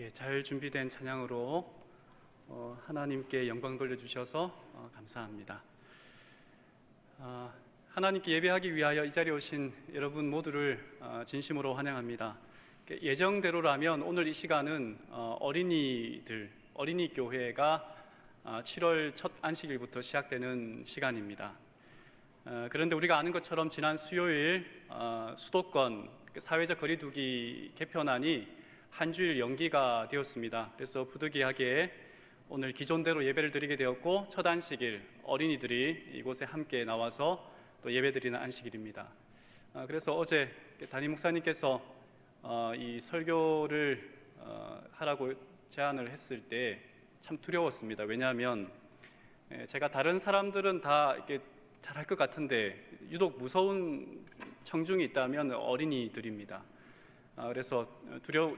잘 준비된 찬양으로 하나님께 영광 돌려주셔서 감사합니다. 하나님께 예배하기 위하여 이 자리에 오신 여러분 모두를 진심으로 환영합니다. 예정대로라면 오늘 이 시간은 어린이 교회가 7월 첫 안식일부터 시작되는 시간입니다. 그런데 우리가 아는 것처럼 지난 수요일 수도권 사회적 거리두기 개편안이 한 주일 연기가 되었습니다. 그래서 부득이하게 오늘 기존대로 예배를 드리게 되었고, 첫 안식일 어린이들이 이곳에 함께 나와서 또 예배드리는 안식일입니다. 그래서 어제 담임 목사님께서 이 설교를 하라고 제안을 했을 때 참 두려웠습니다. 왜냐하면 제가 다른 사람들은 다 이렇게 잘할 것 같은데 유독 무서운 청중이 있다면 어린이들입니다. 그래서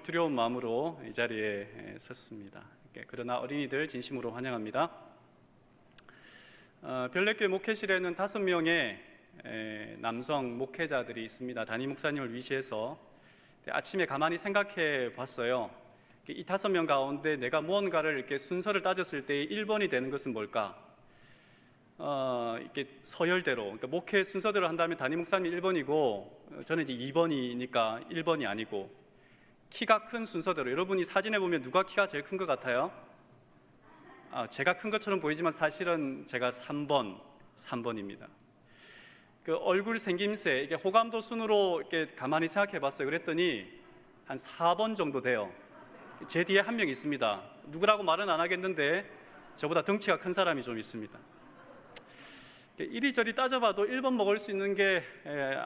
두려운 마음으로 이 자리에 섰습니다. 그러나 어린이들 진심으로 환영합니다. 별내교회 목회실에는 5명의 남성 목회자들이 있습니다. 담임 목사님을 위시해서 아침에 가만히 생각해 봤어요. 이 5명 가운데 내가 무언가를 이렇게 순서를 따졌을 때 1번이 되는 것은 뭘까? 이렇게 서열대로, 그러니까 목회 순서대로 한다면 담임 목사님이 1번이고 저는 이제 2번이니까 1번이 아니고, 키가 큰 순서대로, 여러분이 사진에 보면 누가 키가 제일 큰 것 같아요? 제가 큰 것처럼 보이지만 사실은 제가 3번입니다. 그 얼굴 생김새, 이게 호감도 순으로 이렇게 가만히 생각해 봤어요. 그랬더니 한 4번 정도 돼요. 제 뒤에 한 명 있습니다. 누구라고 말은 안 하겠는데 저보다 덩치가 큰 사람이 좀 있습니다. 이리저리 따져봐도 1번 먹을 수 있는 게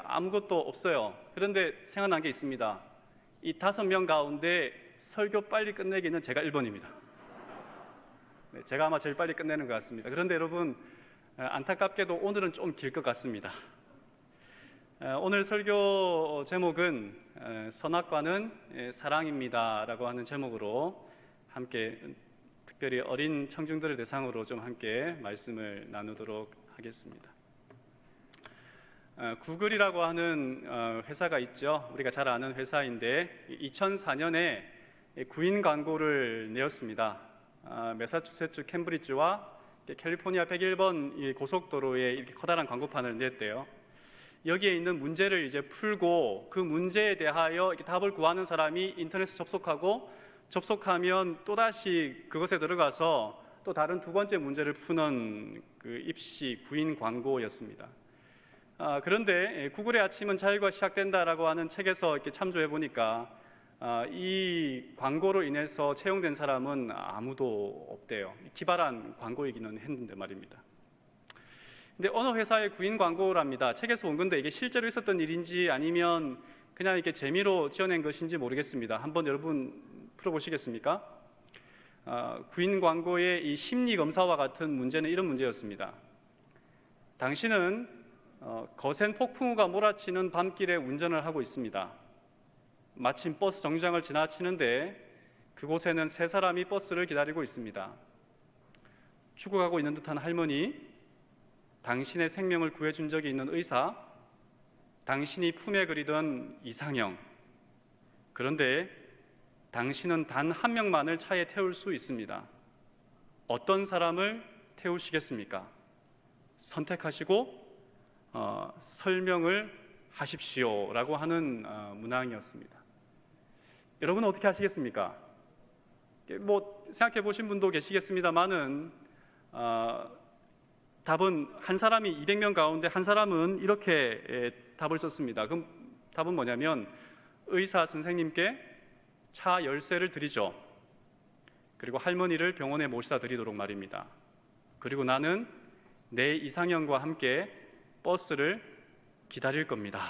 아무것도 없어요. 그런데 생각난 게 있습니다. 이 5명 가운데 설교 빨리 끝내기는 제가 1번입니다. 제가 아마 제일 빨리 끝내는 것 같습니다. 그런데 여러분, 안타깝게도 오늘은 좀 길 것 같습니다. 오늘 설교 제목은 선악과는 사랑입니다 라고 하는 제목으로 함께, 특별히 어린 청중들을 대상으로 좀 함께 말씀을 나누도록 하겠습니다. 구글이라고 하는 회사가 있죠. 우리가 잘 아는 회사인데 2004년에 구인 광고를 내었습니다. 매사추세츠 캠브리지와 캘리포니아 101번 고속도로에 이렇게 커다란 광고판을 냈대요. 여기에 있는 문제를 이제 풀고 그 문제에 대하여 이렇게 답을 구하는 사람이 인터넷에 접속하면 또다시 그것에 들어가서 또 다른 두 번째 문제를 푸는 그 입시 구인 광고였습니다. 그런데 구글의 아침은 자유가 시작된다라고 하는 책에서 이렇게 참조해 보니까 이 광고로 인해서 채용된 사람은 아무도 없대요. 기발한 광고이기는 했는데 말입니다. 근데 어느 회사의 구인 광고랍니다. 책에서 본 건데 이게 실제로 있었던 일인지 아니면 그냥 이렇게 재미로 지어낸 것인지 모르겠습니다. 한번 여러분 풀어보시겠습니까? 구인 광고의 이 심리 검사와 같은 문제는 이런 문제였습니다. 당신은 거센 폭풍우가 몰아치는 밤길에 운전을 하고 있습니다. 마침 버스 정류장을 지나치는데 그곳에는 3사람이 버스를 기다리고 있습니다. 죽어가고 있는 듯한 할머니, 당신의 생명을 구해준 적이 있는 의사, 당신이 품에 그리던 이상형. 그런데 당신은 단 한 명만을 차에 태울 수 있습니다. 어떤 사람을 태우시겠습니까? 선택하시고 설명을 하십시오 라고 하는 문항이었습니다. 여러분은 어떻게 하시겠습니까? 생각해 보신 분도 계시겠습니다만은 답은, 한 사람이 200명 가운데 한 사람은 이렇게 답을 썼습니다. 그럼 답은 뭐냐면, 의사 선생님께 차 열쇠를 드리죠. 그리고 할머니를 병원에 모시다 드리도록 말입니다. 그리고 나는 내 이상형과 함께 버스를 기다릴 겁니다.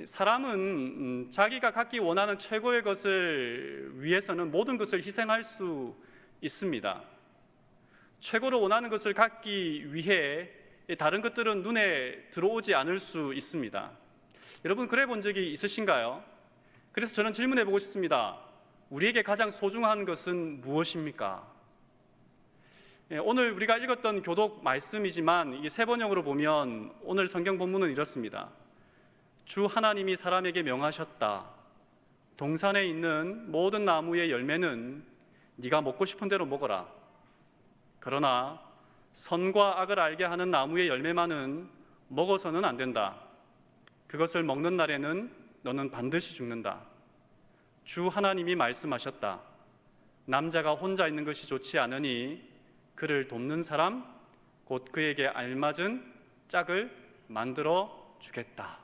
사람은 자기가 갖기 원하는 최고의 것을 위해서는 모든 것을 희생할 수 있습니다. 최고로 원하는 것을 갖기 위해 다른 것들은 눈에 들어오지 않을 수 있습니다. 여러분, 그래 본 적이 있으신가요? 그래서 저는 질문해 보고 싶습니다. 우리에게 가장 소중한 것은 무엇입니까? 오늘 우리가 읽었던 교독 말씀이지만 이 세 번역으로 보면 오늘 성경 본문은 이렇습니다. 주 하나님이 사람에게 명하셨다. 동산에 있는 모든 나무의 열매는 네가 먹고 싶은 대로 먹어라. 그러나 선과 악을 알게 하는 나무의 열매만은 먹어서는 안 된다. 그것을 먹는 날에는 너는 반드시 죽는다. 주 하나님이 말씀하셨다. 남자가 혼자 있는 것이 좋지 않으니 그를 돕는 사람, 곧 그에게 알맞은 짝을 만들어 주겠다.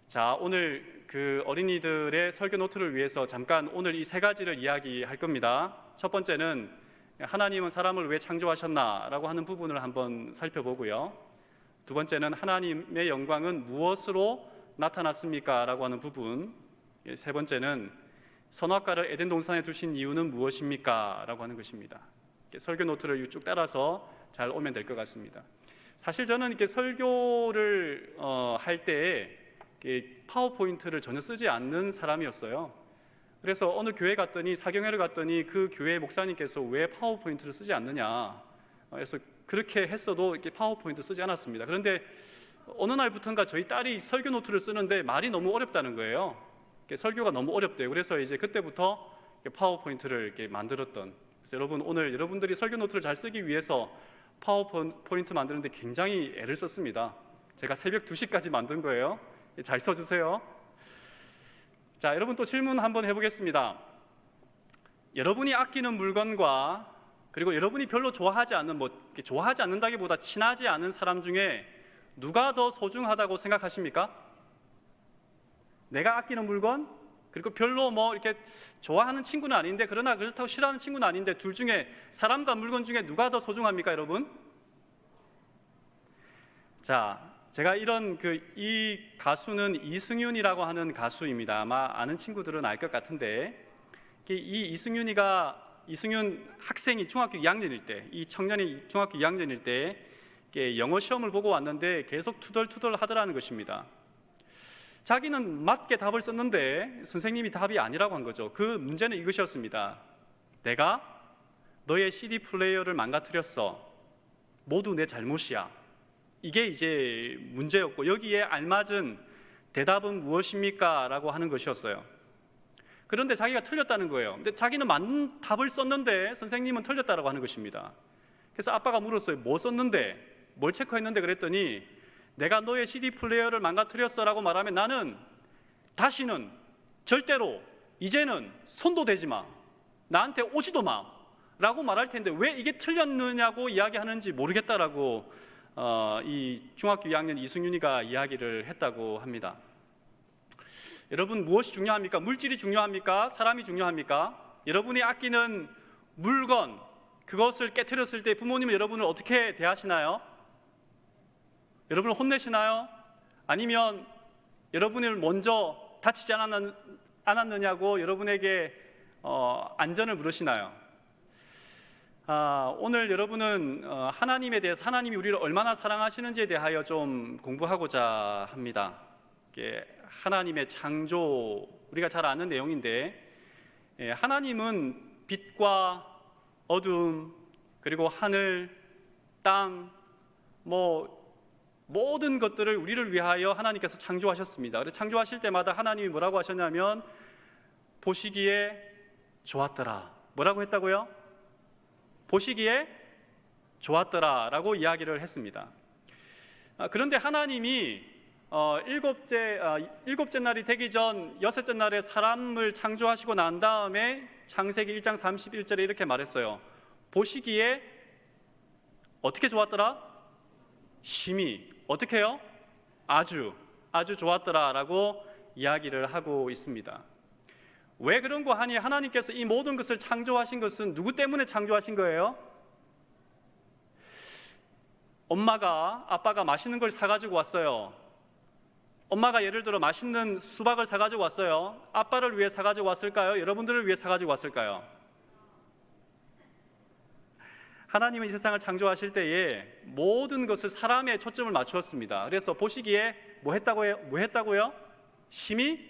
자, 오늘 그 어린이들의 설교 노트를 위해서 잠깐 오늘 이 세 가지를 이야기할 겁니다. 첫 번째는 하나님은 사람을 왜 창조하셨나라고 하는 부분을 한번 살펴보고요. 두 번째는 하나님의 영광은 무엇으로 나타났습니까? 라고 하는 부분. 세 번째는 선악과를 에덴 동산에 두신 이유는 무엇입니까? 라고 하는 것입니다. 설교 노트를 쭉 따라서 잘 오면 될 것 같습니다. 사실 저는 이렇게 설교를 할 때에 파워포인트를 전혀 쓰지 않는 사람이었어요. 그래서 어느 교회 갔더니, 사경회를 갔더니 그 교회 목사님께서 왜 파워포인트를 쓰지 않느냐, 그래서 그렇게 했어도 이렇게 파워포인트 쓰지 않았습니다. 그런데 어느 날부터인가 저희 딸이 설교 노트를 쓰는데 말이 너무 어렵다는 거예요. 설교가 너무 어렵대요. 그래서 이제 그때부터 파워포인트를 이렇게 만들었던. 그래서 여러분, 오늘 여러분들이 설교 노트를 잘 쓰기 위해서 파워포인트 만드는데 굉장히 애를 썼습니다. 제가 새벽 2시까지 만든 거예요. 잘 써주세요. 자, 여러분 또 질문 한번 해보겠습니다. 여러분이 아끼는 물건과 그리고 여러분이 별로 좋아하지 않는, 좋아하지 않는다기보다 친하지 않은 사람 중에 누가 더 소중하다고 생각하십니까? 내가 아끼는 물건, 그리고 별로 이렇게 좋아하는 친구는 아닌데, 그러나 그렇다고 싫어하는 친구는 아닌데, 둘 중에, 사람과 물건 중에 누가 더 소중합니까, 여러분? 자, 제가 이 가수는 이승윤이라고 하는 가수입니다. 아마 아는 친구들은 알 것 같은데, 이 이승윤 학생이 중학교 2학년일 때, 이 청년이 중학교 2학년일 때 영어 시험을 보고 왔는데 계속 투덜투덜 하더라는 것입니다. 자기는 맞게 답을 썼는데 선생님이 답이 아니라고 한 거죠. 그 문제는 이것이었습니다. 내가 너의 CD 플레이어를 망가뜨렸어. 모두 내 잘못이야. 이게 이제 문제였고, 여기에 알맞은 대답은 무엇입니까? 라고 하는 것이었어요. 그런데 자기가 틀렸다는 거예요. 근데 자기는 맞는 답을 썼는데 선생님은 틀렸다고 하는 것입니다. 그래서 아빠가 물었어요. 뭐 썼는데? 뭘 체크했는데? 그랬더니 내가 너의 CD 플레이어를 망가뜨렸어 라고 말하면 나는 다시는 절대로 이제는 손도 대지 마, 나한테 오지도 마 라고 말할 텐데 왜 이게 틀렸느냐고 이야기하는지 모르겠다라고 이 중학교 2학년 이승윤이가 이야기를 했다고 합니다. 여러분, 무엇이 중요합니까? 물질이 중요합니까? 사람이 중요합니까? 여러분이 아끼는 물건, 그것을 깨트렸을 때 부모님은 여러분을 어떻게 대하시나요? 여러분을 혼내시나요? 아니면 여러분을 먼저 다치지 않았느냐고 여러분에게 안전을 물으시나요? 오늘 여러분은 하나님에 대해서, 하나님이 우리를 얼마나 사랑하시는지에 대하여 좀 공부하고자 합니다. 하나님의 창조, 우리가 잘 아는 내용인데, 하나님은 빛과 어둠, 그리고 하늘, 땅, 모든 것들을 우리를 위하여 하나님께서 창조하셨습니다. 그래서 창조하실 때마다 하나님이 뭐라고 하셨냐면 보시기에 좋았더라. 뭐라고 했다고요? 보시기에 좋았더라 라고 이야기를 했습니다. 그런데 하나님이 일곱째 날이 되기 전 여섯째 날에 사람을 창조하시고 난 다음에 창세기 1장 31절에 이렇게 말했어요. 보시기에 어떻게 좋았더라? 심히. 어떻게 해요? 아주 좋았더라 라고 이야기를 하고 있습니다. 왜 그런 거 하니? 하나님께서 이 모든 것을 창조하신 것은 누구 때문에 창조하신 거예요? 아빠가 맛있는 걸 사가지고 왔어요. 엄마가 예를 들어 맛있는 수박을 사가지고 왔어요. 아빠를 위해 사가지고 왔을까요? 여러분들을 위해 사가지고 왔을까요? 하나님은 이 세상을 창조하실 때에 모든 것을 사람에 초점을 맞추었습니다. 그래서 보시기에 뭐 했다고요? 심히?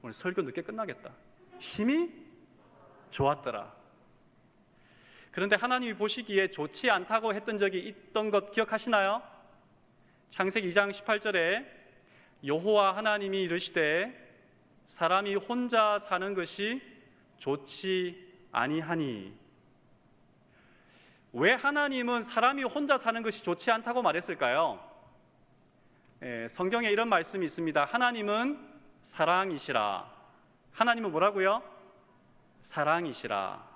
오늘 설교 늦게 끝나겠다. 심히 좋았더라. 그런데 하나님이 보시기에 좋지 않다고 했던 적이 있던 것 기억하시나요? 창세기 2장 18절에 여호와 하나님이 이르시되 사람이 혼자 사는 것이 좋지 아니하니. 왜 하나님은 사람이 혼자 사는 것이 좋지 않다고 말했을까요? 성경에 이런 말씀이 있습니다. 하나님은 사랑이시라. 하나님은 뭐라고요? 사랑이시라.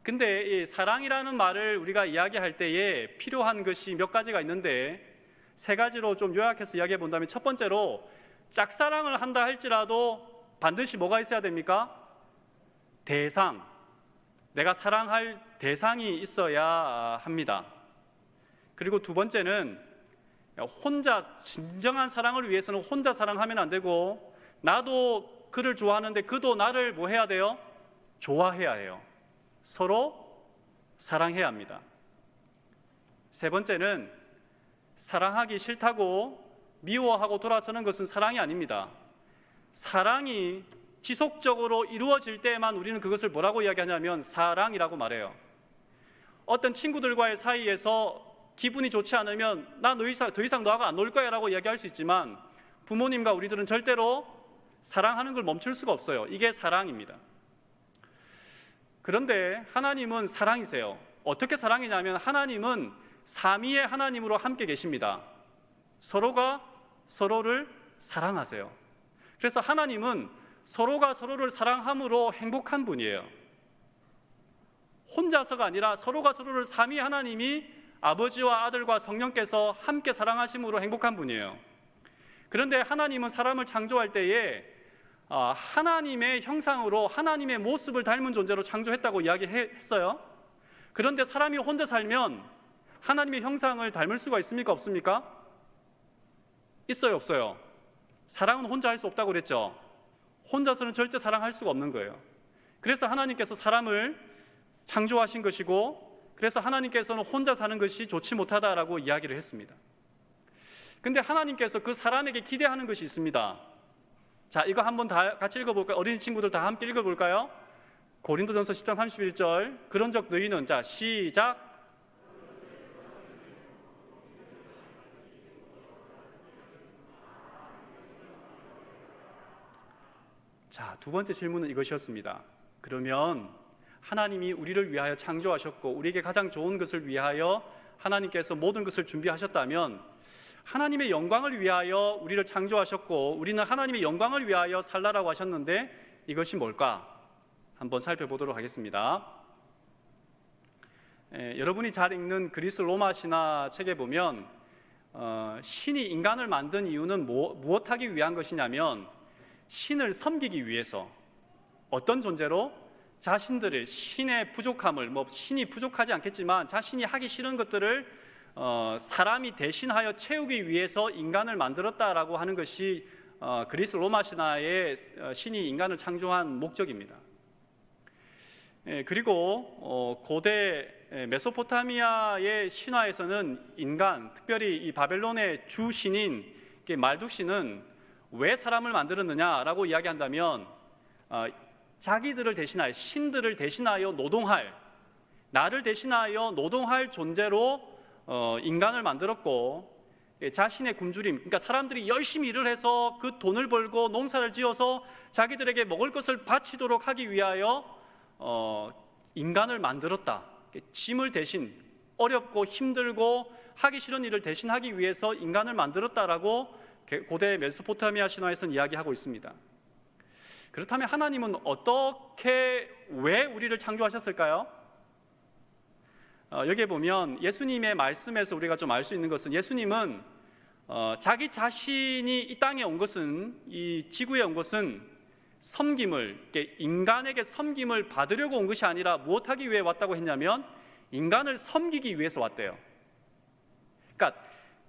근데 이 사랑이라는 말을 우리가 이야기할 때에 필요한 것이 몇 가지가 있는데 세 가지로 좀 요약해서 이야기해 본다면, 첫 번째로 짝사랑을 한다 할지라도 반드시 뭐가 있어야 됩니까? 대상, 내가 사랑할 대상이 있어야 합니다. 그리고 두 번째는 혼자, 진정한 사랑을 위해서는 혼자 사랑하면 안 되고, 나도 그를 좋아하는데 그도 나를 뭐 해야 돼요? 좋아해야 해요. 서로 사랑해야 합니다. 세 번째는 사랑하기 싫다고 미워하고 돌아서는 것은 사랑이 아닙니다. 사랑이 지속적으로 이루어질 때에만 우리는 그것을 뭐라고 이야기하냐면 사랑이라고 말해요. 어떤 친구들과의 사이에서 기분이 좋지 않으면 나 더 이상 너하고 안 놀 거야 라고 이야기할 수 있지만, 부모님과 우리들은 절대로 사랑하는 걸 멈출 수가 없어요. 이게 사랑입니다. 그런데 하나님은 사랑이세요. 어떻게 사랑이냐면 하나님은 삼위의 하나님으로 함께 계십니다. 서로가 서로를 사랑하세요. 그래서 하나님은 서로가 서로를 사랑함으로 행복한 분이에요. 혼자서가 아니라 서로가 서로를 삼위 하나님이 아버지와 아들과 성령께서 함께 사랑하심으로 행복한 분이에요. 그런데 하나님은 사람을 창조할 때에 하나님의 형상으로 하나님의 모습을 닮은 존재로 창조했다고 이야기했어요. 그런데 사람이 혼자 살면 하나님의 형상을 닮을 수가 있습니까? 없습니까? 있어요, 없어요? 사랑은 혼자 할 수 없다고 그랬죠. 혼자서는 절대 사랑할 수가 없는 거예요. 그래서 하나님께서 사람을 창조하신 것이고, 그래서 하나님께서는 혼자 사는 것이 좋지 못하다라고 이야기를 했습니다. 근데 하나님께서 그 사람에게 기대하는 것이 있습니다. 자, 이거 한번 다 같이 읽어볼까요? 어린이 친구들 다 함께 읽어볼까요? 고린도전서 10장 31절. 그런즉 너희는, 자 시작. 자, 두 번째 질문은 이것이었습니다. 그러면 하나님이 우리를 위하여 창조하셨고 우리에게 가장 좋은 것을 위하여 하나님께서 모든 것을 준비하셨다면, 하나님의 영광을 위하여 우리를 창조하셨고 우리는 하나님의 영광을 위하여 살라라고 하셨는데 이것이 뭘까? 한번 살펴보도록 하겠습니다. 여러분이 잘 읽는 그리스 로마 신화 책에 보면 신이 인간을 만든 이유는 무엇하기 위한 것이냐면 신을 섬기기 위해서, 어떤 존재로? 자신들의 신의 부족함을, 신이 부족하지 않겠지만 자신이 하기 싫은 것들을 사람이 대신하여 채우기 위해서 인간을 만들었다라고 하는 것이 그리스 로마 신화의 신이 인간을 창조한 목적입니다. 그리고 고대 메소포타미아의 신화에서는 인간, 특별히 이 바벨론의 주 신인 말둑 신은 왜 사람을 만들었느냐라고 이야기한다면 자기들을 대신하여, 신들을 대신하여 노동할, 나를 대신하여 노동할 존재로 인간을 만들었고, 자신의 굶주림, 그러니까 사람들이 열심히 일을 해서 그 돈을 벌고 농사를 지어서 자기들에게 먹을 것을 바치도록 하기 위하여 인간을 만들었다. 짐을 대신, 어렵고 힘들고 하기 싫은 일을 대신하기 위해서 인간을 만들었다라고 고대 메소포타미아 신화에서는 이야기하고 있습니다. 그렇다면 하나님은 왜 우리를 창조하셨을까요? 여기에 보면 예수님의 말씀에서 우리가 좀 알 수 있는 것은, 예수님은 자기 자신이 이 땅에 온 것은, 이 지구에 온 것은 섬김을, 인간에게 섬김을 받으려고 온 것이 아니라 무엇하기 위해 왔다고 했냐면 인간을 섬기기 위해서 왔대요. 그러니까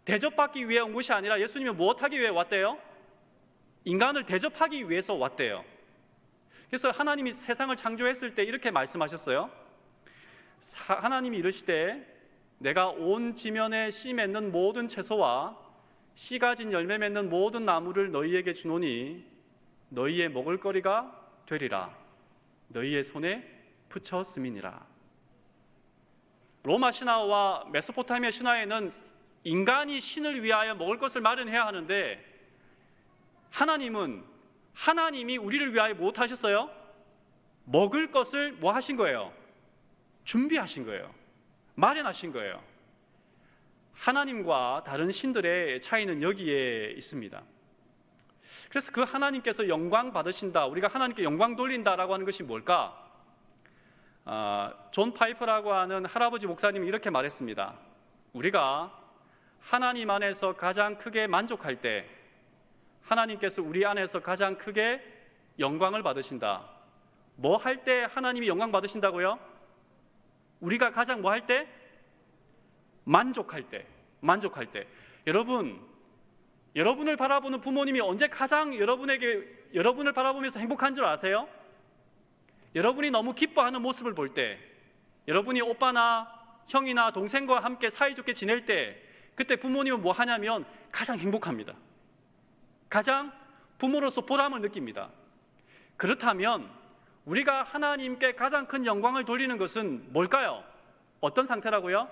대접받기 위해 온 것이 아니라 예수님은 무엇하기 위해 왔대요? 인간을 대접하기 위해서 왔대요. 그래서 하나님이 세상을 창조했을 때 이렇게 말씀하셨어요. 하나님이 이르시되 내가 온 지면에 씨 맺는 모든 채소와 씨 가진 열매 맺는 모든 나무를 너희에게 주노니 너희의 먹을 거리가 되리라. 너희의 손에 붙였음이니라. 로마 신화와 메소포타미아 신화에는 인간이 신을 위하여 먹을 것을 마련해야 하는데 하나님이 우리를 위하여 무엇 하셨어요? 먹을 것을 뭐 하신 거예요? 준비하신 거예요. 마련하신 거예요. 하나님과 다른 신들의 차이는 여기에 있습니다. 그래서 그 하나님께서 영광 받으신다, 우리가 하나님께 영광 돌린다라고 하는 것이 뭘까? 존 파이퍼라고 하는 할아버지 목사님이 이렇게 말했습니다. 우리가 하나님 안에서 가장 크게 만족할 때 하나님께서 우리 안에서 가장 크게 영광을 받으신다. 뭐 할 때 하나님이 영광 받으신다고요? 우리가 가장 뭐 할 때? 만족할 때. 여러분을 바라보는 부모님이 언제 가장 여러분을 바라보면서 행복한 줄 아세요? 여러분이 너무 기뻐하는 모습을 볼 때, 여러분이 오빠나 형이나 동생과 함께 사이좋게 지낼 때, 그때 부모님은 뭐 하냐면 가장 행복합니다. 가장 부모로서 보람을 느낍니다. 그렇다면 우리가 하나님께 가장 큰 영광을 돌리는 것은 뭘까요? 어떤 상태라고요?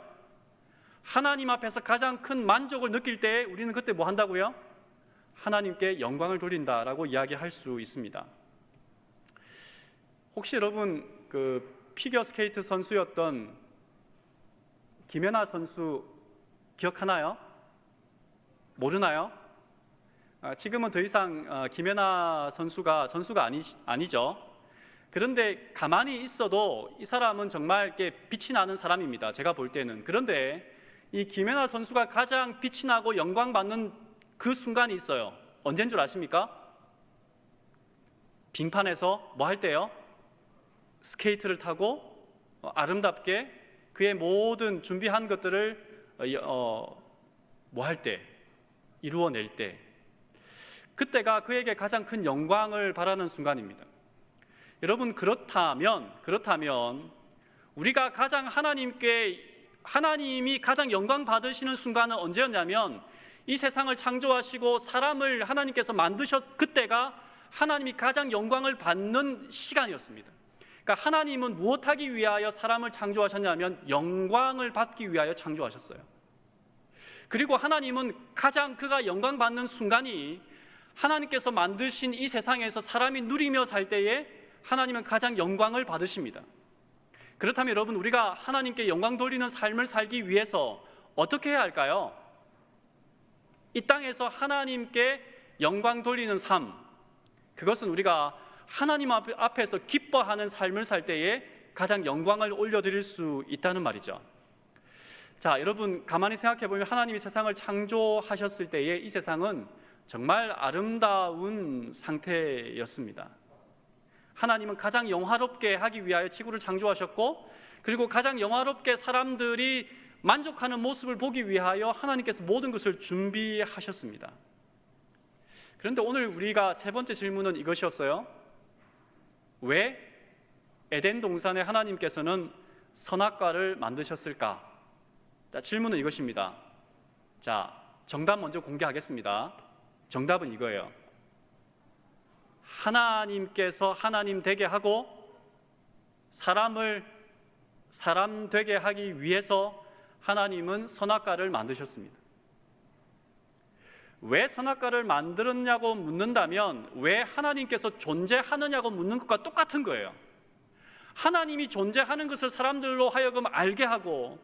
하나님 앞에서 가장 큰 만족을 느낄 때 우리는 그때 뭐 한다고요? 하나님께 영광을 돌린다라고 이야기할 수 있습니다. 혹시 여러분 그 피겨스케이트 선수였던 김연아 선수 기억하나요? 모르나요? 지금은 더 이상 김연아 선수가 아니죠. 그런데 가만히 있어도 이 사람은 정말 빛이 나는 사람입니다. 제가 볼 때는. 그런데 이 김연아 선수가 가장 빛이 나고 영광 받는 그 순간이 있어요. 언제인 줄 아십니까? 빙판에서 뭐 할 때요? 스케이트를 타고 아름답게 그의 모든 준비한 것들을 뭐 할 때? 이루어낼 때. 그때가 그에게 가장 큰 영광을 바라는 순간입니다. 여러분, 그렇다면 우리가 가장 하나님이 가장 영광 받으시는 순간은 언제였냐면 이 세상을 창조하시고 사람을 하나님께서 그때가 하나님이 가장 영광을 받는 시간이었습니다. 그러니까 하나님은 무엇하기 위하여 사람을 창조하셨냐면 영광을 받기 위하여 창조하셨어요. 그리고 하나님은 가장 그가 영광 받는 순간이 하나님께서 만드신 이 세상에서 사람이 누리며 살 때에 하나님은 가장 영광을 받으십니다. 그렇다면 여러분, 우리가 하나님께 영광 돌리는 삶을 살기 위해서 어떻게 해야 할까요? 이 땅에서 하나님께 영광 돌리는 삶, 그것은 우리가 하나님 앞에서 기뻐하는 삶을 살 때에 가장 영광을 올려드릴 수 있다는 말이죠. 자, 여러분 가만히 생각해 보면 하나님이 세상을 창조하셨을 때에 이 세상은 정말 아름다운 상태였습니다. 하나님은 가장 영화롭게 하기 위하여 지구를 창조하셨고, 그리고 가장 영화롭게 사람들이 만족하는 모습을 보기 위하여 하나님께서 모든 것을 준비하셨습니다. 그런데 오늘 우리가 세 번째 질문은 이것이었어요. 왜 에덴 동산에 하나님께서는 선악과를 만드셨을까? 자, 질문은 이것입니다. 자, 정답 먼저 공개하겠습니다. 정답은 이거예요. 하나님께서 하나님 되게 하고 사람을 사람 되게 하기 위해서 하나님은 선악과를 만드셨습니다. 왜 선악과를 만들었냐고 묻는다면 왜 하나님께서 존재하느냐고 묻는 것과 똑같은 거예요. 하나님이 존재하는 것을 사람들로 하여금 알게 하고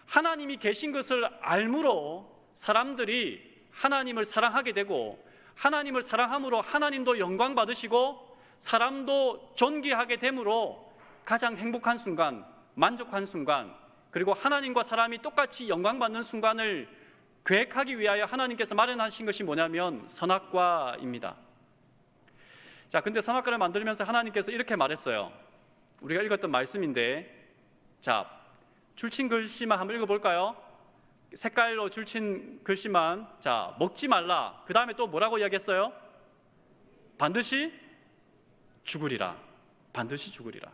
하나님이 계신 것을 알므로 사람들이 하나님을 사랑하게 되고, 하나님을 사랑함으로 하나님도 영광 받으시고 사람도 존귀하게 되므로 가장 행복한 순간, 만족한 순간, 그리고 하나님과 사람이 똑같이 영광 받는 순간을 계획하기 위하여 하나님께서 마련하신 것이 뭐냐면 선악과입니다. 자, 근데 선악과를 만들면서 하나님께서 이렇게 말했어요. 우리가 읽었던 말씀인데, 자, 줄친 글씨만 한번 읽어볼까요? 색깔로 줄친 글씨만. 자, 먹지 말라. 그 다음에 또 뭐라고 이야기했어요? 반드시 죽으리라. 반드시 죽으리라.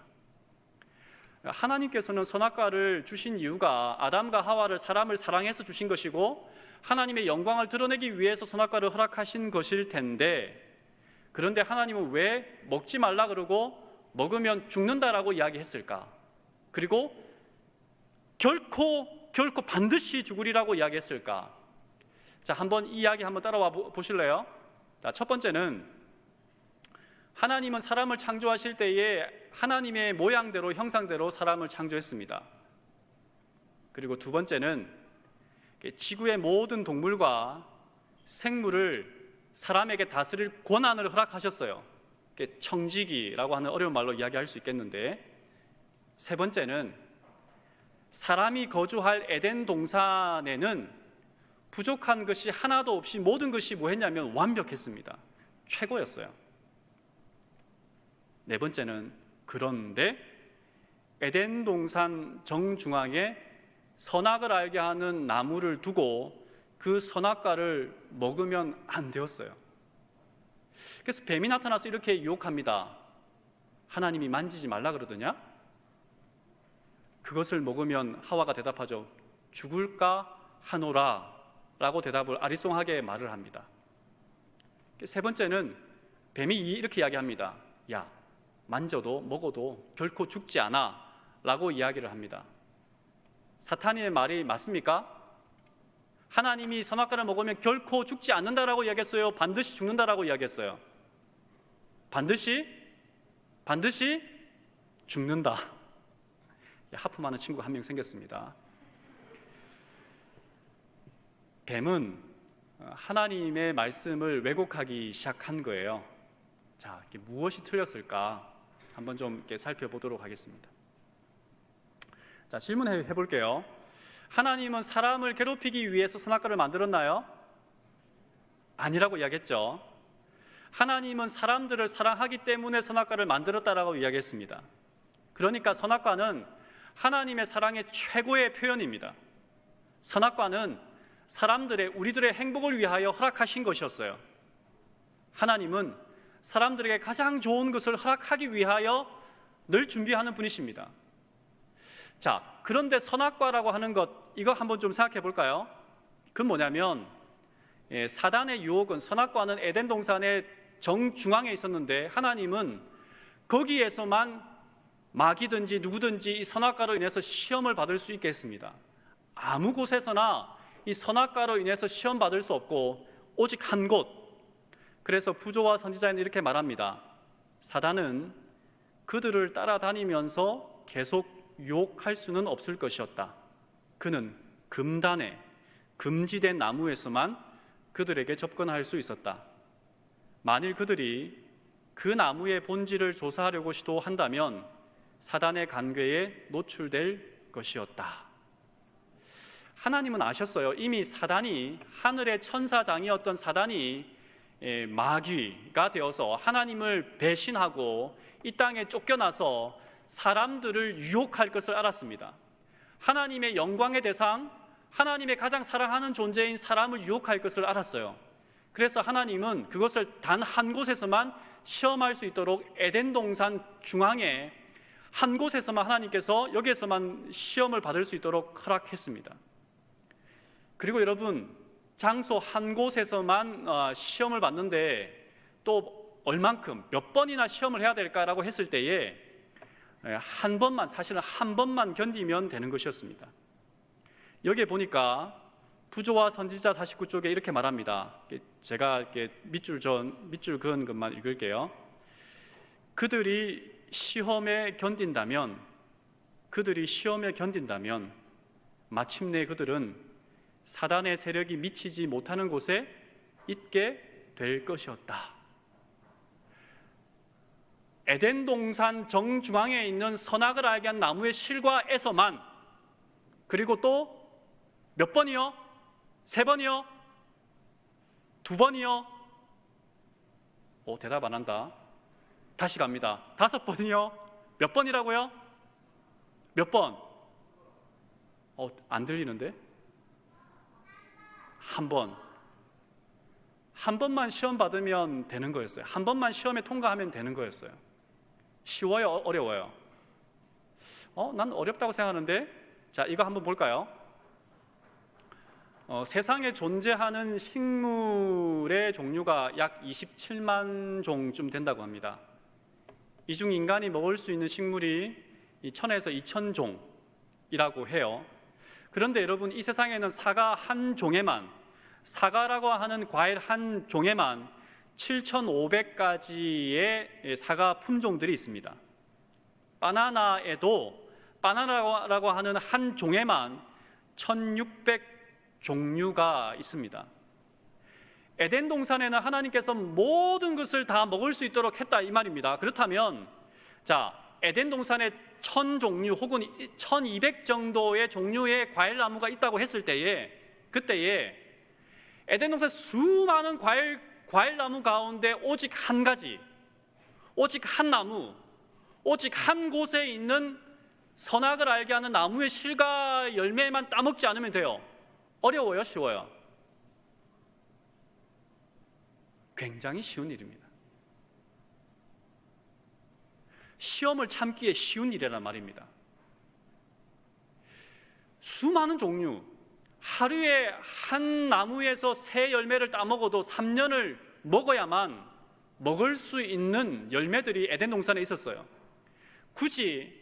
하나님께서는 선악과를 주신 이유가 아담과 하와를 사람을 사랑해서 주신 것이고 하나님의 영광을 드러내기 위해서 선악과를 허락하신 것일 텐데, 그런데 하나님은 왜 먹지 말라 그러고 먹으면 죽는다라고 이야기했을까? 그리고 결코 반드시 죽으리라고 이야기했을까? 자, 한번 이 이야기 한번 따라와 보실래요? 자, 첫 번째는 하나님은 사람을 창조하실 때에 하나님의 모양대로 형상대로 사람을 창조했습니다. 그리고 두 번째는 지구의 모든 동물과 생물을 사람에게 다스릴 권한을 허락하셨어요. 청지기라고 하는 어려운 말로 이야기할 수 있겠는데, 세 번째는 사람이 거주할 에덴 동산에는 부족한 것이 하나도 없이 모든 것이 뭐했냐면 완벽했습니다. 최고였어요. 네 번째는 그런데 에덴 동산 정중앙에 선악을 알게 하는 나무를 두고 그 선악과를 먹으면 안 되었어요. 그래서 뱀이 나타나서 이렇게 유혹합니다. 하나님이 만지지 말라 그러더냐? 그것을 먹으면 하와가 대답하죠. 죽을까 하노라 라고 대답을 아리송하게 말을 합니다. 세 번째는 뱀이 이렇게 이야기합니다. 야, 만져도 먹어도 결코 죽지 않아 라고 이야기를 합니다. 사탄의 말이 맞습니까? 하나님이 선악과를 먹으면 결코 죽지 않는다라고 이야기했어요? 반드시 죽는다라고 이야기했어요? 반드시 죽는다. 하품하는 친구가 한 명 생겼습니다. 뱀은 하나님의 말씀을 왜곡하기 시작한 거예요. 자, 무엇이 틀렸을까? 한번 좀 이렇게 살펴보도록 하겠습니다. 자, 질문해 볼게요. 하나님은 사람을 괴롭히기 위해서 선악과를 만들었나요? 아니라고 이야기했죠. 하나님은 사람들을 사랑하기 때문에 선악과를 만들었다라고 이야기했습니다. 그러니까 선악과는 하나님의 사랑의 최고의 표현입니다. 선악과는 우리들의 행복을 위하여 허락하신 것이었어요. 하나님은 사람들에게 가장 좋은 것을 허락하기 위하여 늘 준비하는 분이십니다. 자, 그런데 선악과라고 하는 것, 이거 한번 좀 생각해 볼까요? 그건 뭐냐면 사단의 유혹은, 선악과는 에덴 동산의 정중앙에 있었는데 하나님은 거기에서만 마귀든지 누구든지 이 선악과로 인해서 시험을 받을 수 있게 했습니다. 아무 곳에서나 이 선악과로 인해서 시험 받을 수 없고 오직 한 곳. 그래서 부조와 선지자는 이렇게 말합니다. 사단은 그들을 따라다니면서 계속 유혹할 수는 없을 것이었다. 그는 금단에 금지된 나무에서만 그들에게 접근할 수 있었다. 만일 그들이 그 나무의 본질을 조사하려고 시도한다면 사단의 간궤에 노출될 것이었다. 하나님은 아셨어요. 이미 사단이, 하늘의 천사장이었던 사단이 마귀가 되어서 하나님을 배신하고 이 땅에 쫓겨나서 사람들을 유혹할 것을 알았습니다. 하나님의 영광의 대상, 하나님의 가장 사랑하는 존재인 사람을 유혹할 것을 알았어요. 그래서 하나님은 그것을 단 한 곳에서만 시험할 수 있도록 에덴 동산 중앙에 한 곳에서만 하나님께서 여기에서만 시험을 받을 수 있도록 허락했습니다. 그리고 여러분, 장소 한 곳에서만 시험을 받는데 또 얼만큼, 몇 번이나 시험을 해야 될까라고 했을 때에 사실은 한 번만 견디면 되는 것이었습니다. 여기에 보니까 부조와 선지자 49쪽에 이렇게 말합니다. 제가 이렇게 밑줄 그은 것만 읽을게요. 그들이 시험에 견딘다면 마침내 그들은 사단의 세력이 미치지 못하는 곳에 있게 될 것이었다. 에덴 동산 정중앙에 있는 선악을 알게 한 나무의 실과에서만, 그리고 또 몇 번이요? 3번이요? 2번이요? 대답 안 한다. 다시 갑니다. 5번이요? 몇 번이라고요? 몇 번? 안 들리는데? 한 번. 한 번만 시험 받으면 되는 거였어요. 한 번만 시험에 통과하면 되는 거였어요. 쉬워요? 어려워요? 난 어렵다고 생각하는데. 자, 이거 한번 볼까요? 세상에 존재하는 식물의 종류가 약 27만 종쯤 된다고 합니다. 이 중 인간이 먹을 수 있는 식물이 1000에서 2000종이라고 해요. 그런데 여러분, 이 세상에는 사과라고 하는 과일 한 종에만 7,500가지의 사과 품종들이 있습니다. 바나나에도 바나나라고 하는 한 종에만 1,600종류가 있습니다. 에덴 동산에는 하나님께서 모든 것을 다 먹을 수 있도록 했다 이 말입니다. 그렇다면 에덴 동산에 1,000종류 혹은 1,200 정도의 종류의 과일나무가 있다고 했을 때에 그때에 에덴 동산 수많은 과일나무 가운데 오직 한 가지, 오직 한 나무, 오직 한 곳에 있는 선악을 알게 하는 나무의 실과 열매만 따먹지 않으면 돼요. 어려워요? 쉬워요? 굉장히 쉬운 일입니다. 시험을 참기에 쉬운 일이란 말입니다. 수많은 종류, 하루에 한 나무에서 새 열매를 따먹어도 3년을 먹어야만 먹을 수 있는 열매들이 에덴 동산에 있었어요. 굳이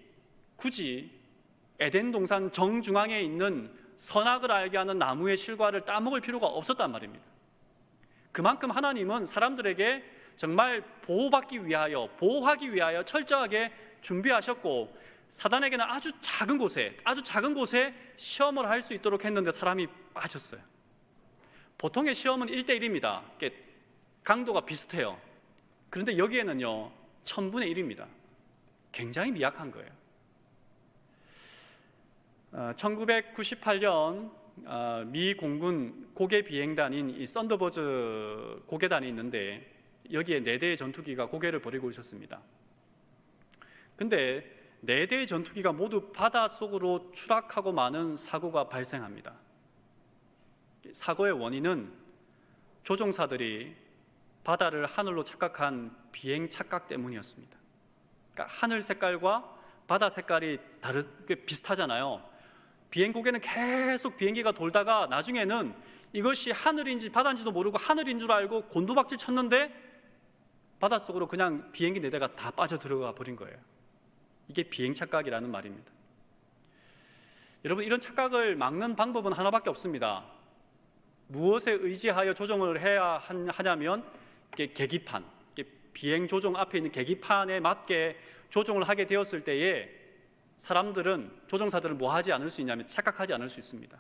에덴 동산 정중앙에 있는 선악을 알게 하는 나무의 실과를 따먹을 필요가 없었단 말입니다. 그만큼 하나님은 사람들에게 정말 보호하기 위하여 철저하게 준비하셨고, 사단에게는 아주 작은 곳에 시험을 할 수 있도록 했는데 사람이 빠졌어요. 보통의 시험은 1대1입니다. 강도가 비슷해요. 그런데 여기에는요 1000분의 1입니다. 굉장히 미약한 거예요. 1998년 미 공군 고개 비행단인 이 썬더버즈 고개단이 있는데 여기에 4대의 전투기가 고개를 벌이고 있었습니다. 근데 4대의 전투기가 모두 바닷속으로 추락하고 마는 사고가 발생합니다. 사고의 원인은 조종사들이 바다를 하늘로 착각한 비행 착각 때문이었습니다. 그러니까 하늘 색깔과 바다 색깔이 다르게 비슷하잖아요. 비행 고개는 계속 비행기가 돌다가 나중에는 이것이 하늘인지 바다인지도 모르고 하늘인 줄 알고 곤두박질 쳤는데 바닷속으로 그냥 비행기 4대가 다 빠져 들어가 버린 거예요. 이게 비행 착각이라는 말입니다. 여러분, 이런 착각을 막는 방법은 하나밖에 없습니다. 무엇에 의지하여 조종을 해야 하냐면 계기판, 비행 조종 앞에 있는 계기판에 맞게 조종을 하게 되었을 때에 조종사들은 뭐 하지 않을 수 있냐면 착각하지 않을 수 있습니다.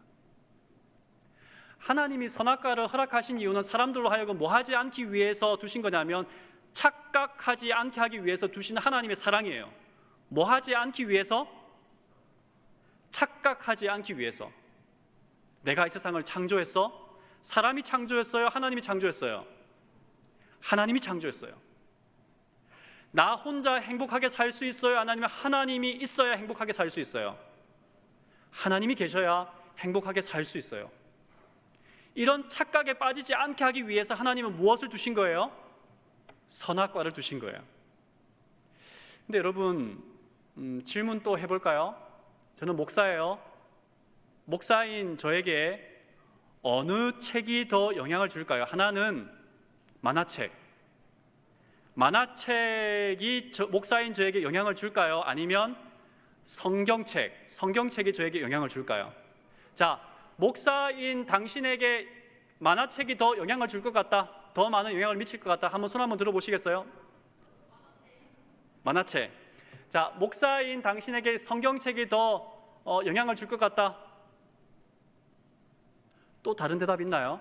하나님이 선악과를 허락하신 이유는 사람들로 하여금 뭐 하지 않기 위해서 두신 거냐면 착각하지 않게 하기 위해서 두신 하나님의 사랑이에요. 뭐 하지 않기 위해서? 착각하지 않기 위해서. 내가 이 세상을 창조했어? 사람이 창조했어요? 하나님이 창조했어요? 하나님이 창조했어요. 나 혼자 행복하게 살 수 있어요? 아니면 하나님이 있어야 행복하게 살 수 있어요? 하나님이 계셔야 행복하게 살 수 있어요. 이런 착각에 빠지지 않게 하기 위해서 하나님은 무엇을 두신 거예요? 선악과를 두신 거예요. 근데 여러분, 질문 또 해볼까요? 저는 목사예요. 목사인 저에게 어느 책이 더 영향을 줄까요? 하나는 만화책이 목사인 저에게 영향을 줄까요? 아니면 성경책이 저에게 영향을 줄까요? 자, 목사인 당신에게 만화책이 더 영향을 줄 것 같다, 더 많은 영향을 미칠 것 같다, 한번 손 한번 들어보시겠어요? 만화책. 자, 목사인 당신에게 성경책이 더 영향을 줄 것 같다. 또 다른 대답 있나요?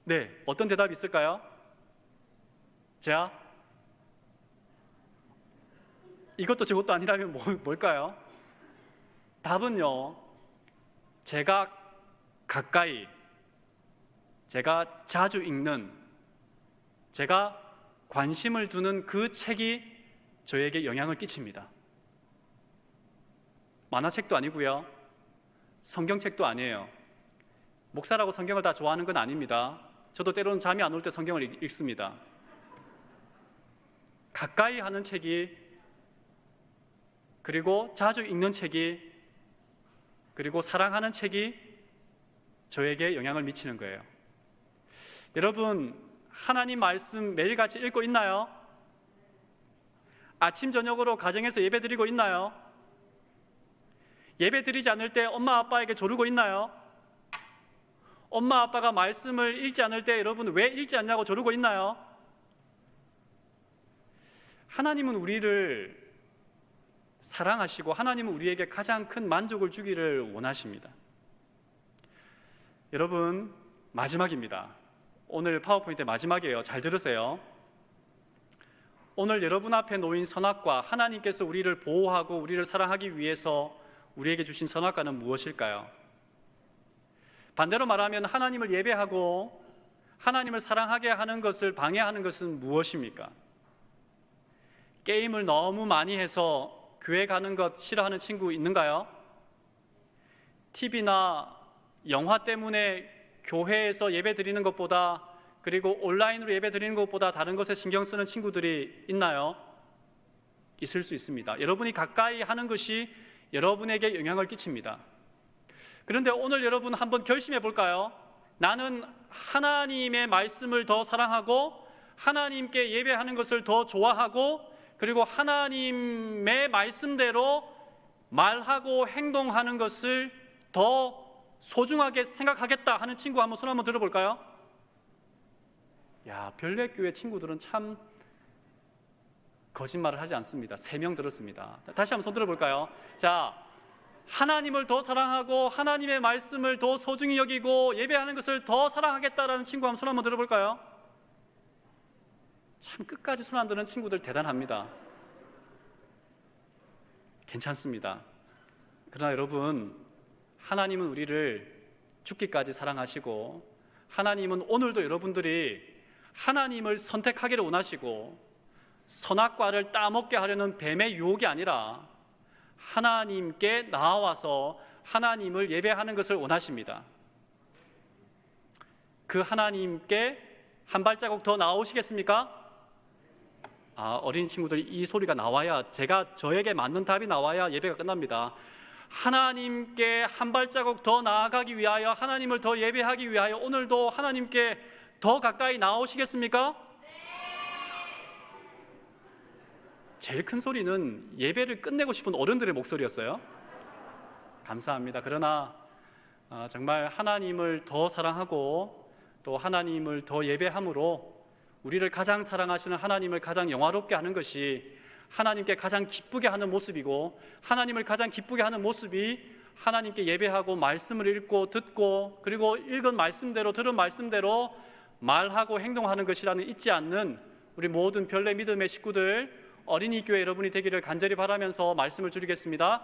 네, 어떤 대답이 있을까요? 자, 이것도 저것도 아니라면 뭘까요? 답은요, 제가 자주 읽는, 제가 관심을 두는 그 책이 저에게 영향을 끼칩니다. 만화책도 아니고요, 성경책도 아니에요. 목사라고 성경을 다 좋아하는 건 아닙니다. 저도 때로는 잠이 안 올 때 성경을 읽습니다. 가까이 하는 책이, 그리고 자주 읽는 책이, 그리고 사랑하는 책이 저에게 영향을 미치는 거예요. 여러분, 하나님 말씀 매일같이 읽고 있나요? 아침 저녁으로 가정에서 예배 드리고 있나요? 예배 드리지 않을 때 엄마 아빠에게 조르고 있나요? 엄마 아빠가 말씀을 읽지 않을 때 여러분 왜 읽지 않냐고 조르고 있나요? 하나님은 우리를 사랑하시고 하나님은 우리에게 가장 큰 만족을 주기를 원하십니다. 여러분, 마지막입니다. 오늘 파워포인트 마지막이에요. 잘 들으세요. 오늘 여러분 앞에 놓인 선악과, 하나님께서 우리를 보호하고 우리를 사랑하기 위해서 우리에게 주신 선악과는 무엇일까요? 반대로 말하면 하나님을 예배하고 하나님을 사랑하게 하는 것을 방해하는 것은 무엇입니까? 게임을 너무 많이 해서 교회 가는 것 싫어하는 친구 있는가요? TV나 영화 때문에 교회에서 예배 드리는 것보다, 그리고 온라인으로 예배 드리는 것보다 다른 것에 신경 쓰는 친구들이 있나요? 있을 수 있습니다. 여러분이 가까이 하는 것이 여러분에게 영향을 끼칩니다. 그런데 오늘 여러분 한번 결심해 볼까요? 나는 하나님의 말씀을 더 사랑하고 하나님께 예배하는 것을 더 좋아하고, 그리고 하나님의 말씀대로 말하고 행동하는 것을 더 소중하게 생각하겠다 하는 친구 한번 손 한번 들어볼까요? 야, 별내교회 친구들은 참 거짓말을 하지 않습니다. 3명 들었습니다. 다시 한번 손 들어볼까요? 자, 하나님을 더 사랑하고 하나님의 말씀을 더 소중히 여기고 예배하는 것을 더 사랑하겠다라는 친구 한번 손 한번 들어볼까요? 참 끝까지 손 안 드는 친구들 대단합니다. 괜찮습니다. 그러나 여러분, 하나님은 우리를 죽기까지 사랑하시고 하나님은 오늘도 여러분들이 하나님을 선택하기를 원하시고 선악과를 따먹게 하려는 뱀의 유혹이 아니라 하나님께 나와서 하나님을 예배하는 것을 원하십니다. 그 하나님께 한 발자국 더 나아오시겠습니까? 어린 친구들이 이 소리가 나와야, 저에게 맞는 답이 나와야 예배가 끝납니다. 하나님께 한 발자국 더 나아가기 위하여, 하나님을 더 예배하기 위하여 오늘도 하나님께 더 가까이 나오시겠습니까? 네. 제일 큰 소리는 예배를 끝내고 싶은 어른들의 목소리였어요. 감사합니다. 그러나 정말 하나님을 더 사랑하고 또 하나님을 더 예배함으로 우리를 가장 사랑하시는 하나님을 가장 영화롭게 하는 것이 하나님께 가장 기쁘게 하는 모습이고, 하나님을 가장 기쁘게 하는 모습이 하나님께 예배하고 말씀을 읽고 듣고, 그리고 읽은 말씀대로 들은 말씀대로 말하고 행동하는 것이라는 잊지 않는 우리 모든 별내 믿음의 식구들, 어린이 교회 여러분이 되기를 간절히 바라면서 말씀을 드리겠습니다.